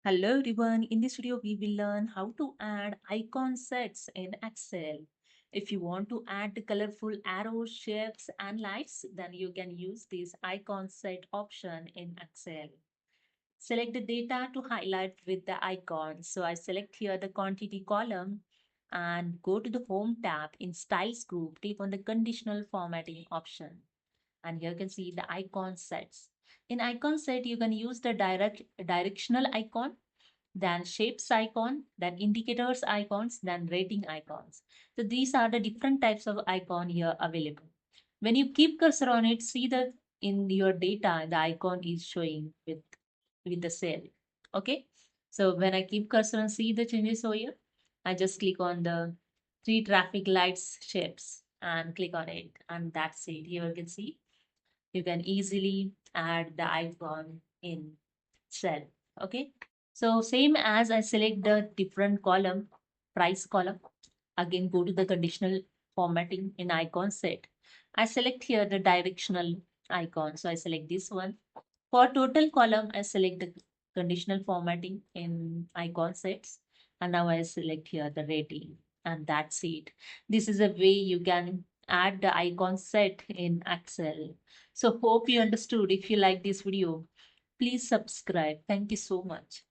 Hello everyone, in this video we will learn how to add icon sets in Excel. If you want to add the colorful arrows, shapes and lights, then you can use this icon set option in Excel. Select the data to highlight with the icon. So I select here the quantity column and go to the Home tab in Styles group, click on the Conditional Formatting option. And here you can see the icon sets. In icon set, you can use the directional icon, then shapes icon, then indicators icons, then rating icons. So these are the different types of icon here available. When you keep cursor on it, see that in your data, the icon is showing with the cell. Okay. So when I keep cursor and see the changes over here, I just click on the three traffic lights shapes and click on it. And that's it. Here you can see you can easily add the icon in cell. Okay. So same as I select the different column, price column, again go to the conditional formatting in icon set. I select here the directional icon. So I select this one. For total column, I select the conditional formatting in icon sets. And now I select here the rating. And that's it. This is a way you can add the icon set in Excel. So hope you understood. If you like this video, please subscribe. Thank you so much.